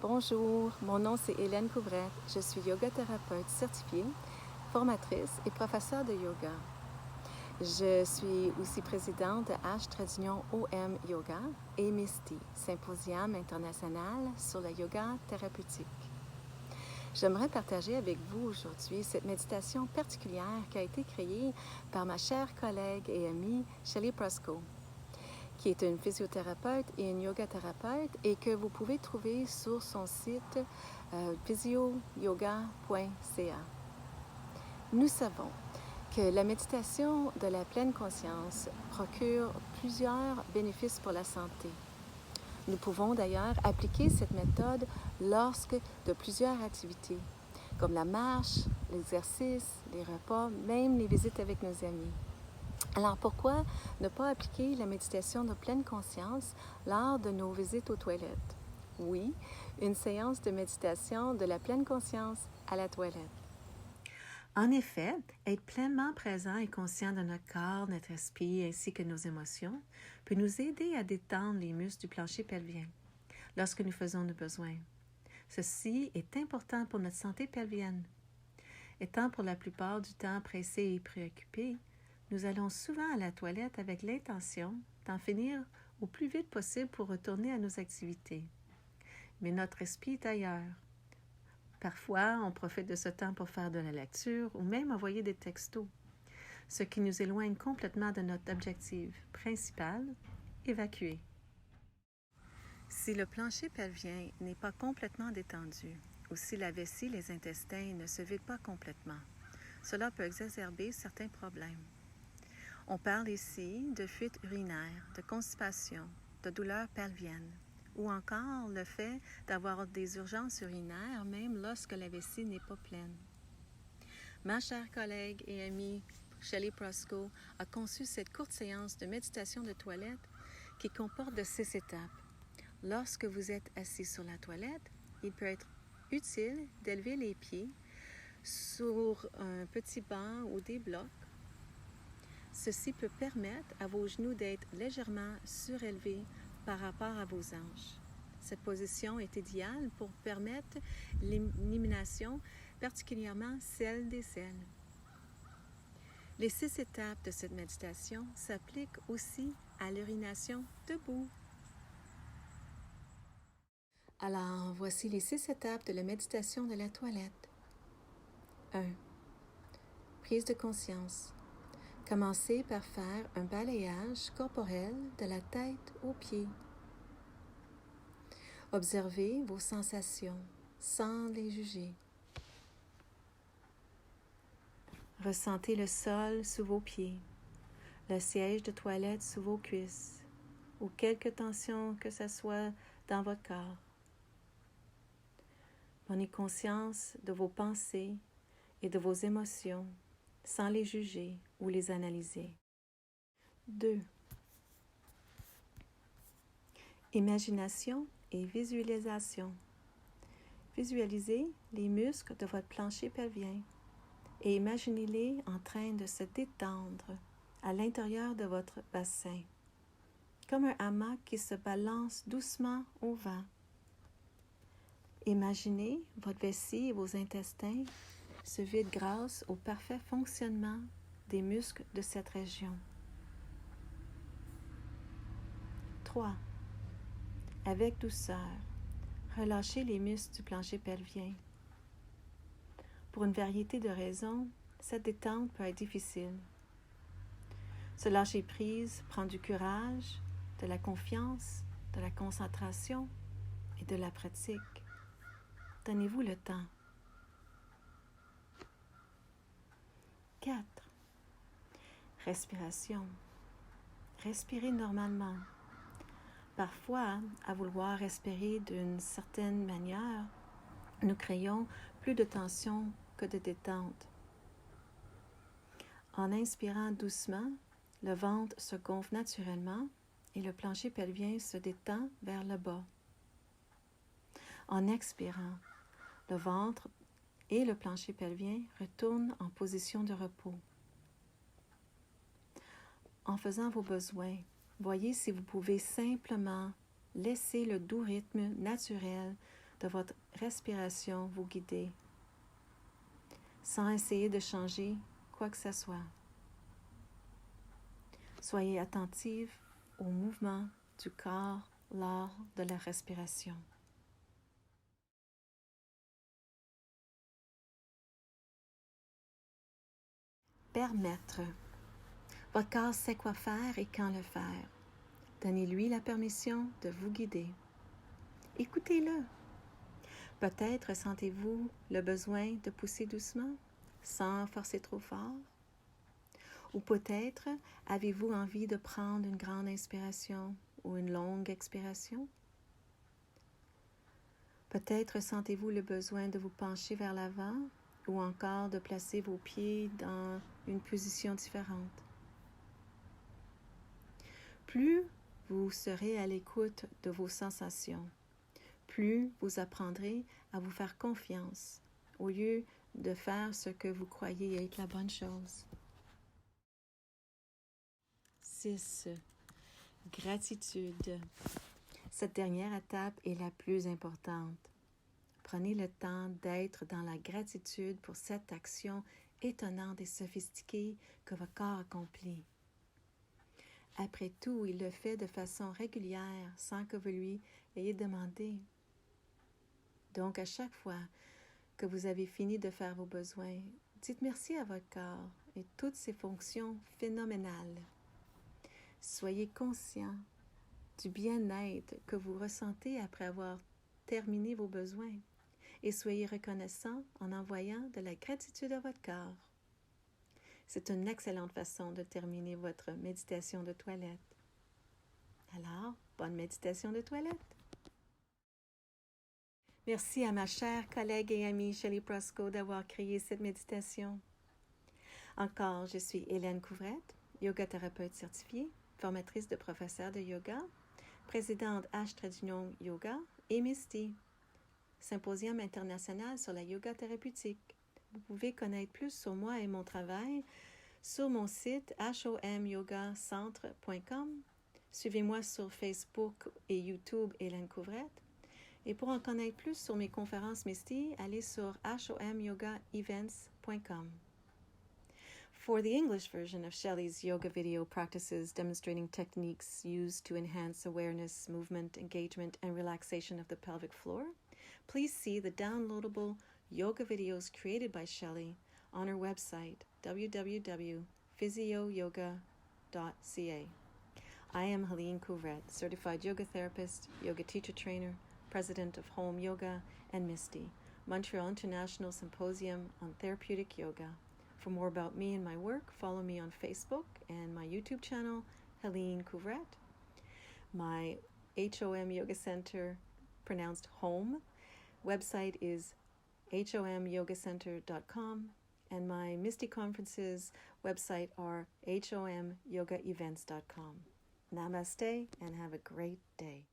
Bonjour, mon nom c'est Hélène Couvrette. Je suis yoga thérapeute certifiée, formatrice et professeure de yoga. Je suis aussi présidente de H-OM Yoga et MISTI, Symposium international sur le yoga thérapeutique. J'aimerais partager avec vous aujourd'hui cette méditation particulière qui a été créée par ma chère collègue et amie Shelley Prosko, qui est une physiothérapeute et une yoga thérapeute et que vous pouvez trouver sur son site physioyoga.ca. Nous savons que la méditation de la pleine conscience procure plusieurs bénéfices pour la santé. Nous pouvons d'ailleurs appliquer cette méthode lorsque de plusieurs activités, comme la marche, l'exercice, les repas, même les visites avec nos amis. Alors pourquoi ne pas appliquer la méditation de pleine conscience lors de nos visites aux toilettes? Oui, une séance de méditation de la pleine conscience à la toilette. En effet, être pleinement présent et conscient de notre corps, notre esprit ainsi que nos émotions peut nous aider à détendre les muscles du plancher pelvien lorsque nous faisons nos besoins. Ceci est important pour notre santé pelvienne. Étant pour la plupart du temps pressés et préoccupés, nous allons souvent à la toilette avec l'intention d'en finir au plus vite possible pour retourner à nos activités. Mais notre esprit est ailleurs. Parfois, on profite de ce temps pour faire de la lecture ou même envoyer des textos, ce qui nous éloigne complètement de notre objectif principal, évacuer. Si le plancher pelvien n'est pas complètement détendu ou si la vessie, les intestins ne se vident pas complètement, cela peut exacerber certains problèmes. On parle ici de fuite urinaire, de constipation, de douleurs pelviennes, ou encore le fait d'avoir des urgences urinaires même lorsque la vessie n'est pas pleine. Ma chère collègue et amie Shelley Prosko a conçu cette courte séance de méditation de toilette qui comporte de 6 étapes. Lorsque vous êtes assis sur la toilette, il peut être utile d'élever les pieds sur un petit banc ou des blocs. Ceci peut permettre à vos genoux d'être légèrement surélevés par rapport à vos hanches. Cette position est idéale pour permettre l'élimination, particulièrement celle des selles. Les 6 étapes de cette méditation s'appliquent aussi à l'urination debout. Alors, voici les 6 étapes de la méditation de la toilette. 1. Prise de conscience. Commencez par faire un balayage corporel de la tête aux pieds. Observez vos sensations sans les juger. Ressentez le sol sous vos pieds, le siège de toilette sous vos cuisses ou quelque tension que ce soit dans votre corps. Prenez conscience de vos pensées et de vos émotions sans les juger ou les analyser. 2. Imagination et visualisation. Visualisez les muscles de votre plancher pelvien et imaginez-les en train de se détendre à l'intérieur de votre bassin, comme un hamac qui se balance doucement au vent. Imaginez votre vessie et vos intestins se vident grâce au parfait fonctionnement des muscles de cette région. 3. Avec douceur, relâchez les muscles du plancher pelvien. Pour une variété de raisons, cette détente peut être difficile. Ce lâcher-prise prend du courage, de la confiance, de la concentration et de la pratique. Donnez-vous le temps. 4. Respiration. Respirez normalement. Parfois, à vouloir respirer d'une certaine manière, nous créons plus de tension que de détente. En inspirant doucement, le ventre se gonfle naturellement et le plancher pelvien se détend vers le bas. En expirant, le ventre et le plancher pelvien retournent en position de repos. En faisant vos besoins, voyez si vous pouvez simplement laisser le doux rythme naturel de votre respiration vous guider, sans essayer de changer quoi que ce soit. Soyez attentive au mouvement du corps lors de la respiration. Permettre. Votre corps sait quoi faire et quand le faire. Donnez-lui la permission de vous guider. Écoutez-le. Peut-être sentez-vous le besoin de pousser doucement, sans forcer trop fort. Ou peut-être avez-vous envie de prendre une grande inspiration ou une longue expiration. Peut-être sentez-vous le besoin de vous pencher vers l'avant ou encore de placer vos pieds dans une position différente. Plus vous serez à l'écoute de vos sensations, plus vous apprendrez à vous faire confiance au lieu de faire ce que vous croyez être la bonne chose. 6. Gratitude. Cette dernière étape est la plus importante. Prenez le temps d'être dans la gratitude pour cette action étonnante et sophistiquée que votre corps accomplit. Après tout, il le fait de façon régulière sans que vous lui ayez demandé. Donc, à chaque fois que vous avez fini de faire vos besoins, dites merci à votre corps et toutes ses fonctions phénoménales. Soyez conscient du bien-être que vous ressentez après avoir terminé vos besoins et soyez reconnaissant en envoyant de la gratitude à votre corps. C'est une excellente façon de terminer votre méditation de toilette. Alors, bonne méditation de toilette. Merci à ma chère collègue et amie Shelley Prosko d'avoir créé cette méditation. Encore, je suis Hélène Couvrette, yoga thérapeute certifiée, formatrice de professeurs de yoga, présidente H-Tradunion Yoga et Misty, symposium international sur la yoga thérapeutique. Vous pouvez connaître plus sur moi et mon travail sur mon site homyogacentre.com. Suivez-moi sur Facebook et YouTube Hélène Couvrette. Et pour en connaître plus sur mes conférences Misty, allez sur homyogaevents.com. For the English version of Shelley's yoga video practices demonstrating techniques used to enhance awareness, movement, engagement, and relaxation of the pelvic floor, please see the downloadable yoga videos created by Shelley on her website, www.physioyoga.ca. I am Helene Couvrette, certified yoga therapist, yoga teacher trainer, president of Home Yoga and Misty, Montreal International Symposium on Therapeutic Yoga. For more about me and my work, follow me on Facebook and my YouTube channel, Helene Couvrette. My HOM Yoga Center, pronounced home, website is homyogacenter.com, and my Misty Conferences website are homyogaevents.com. Namaste and have a great day.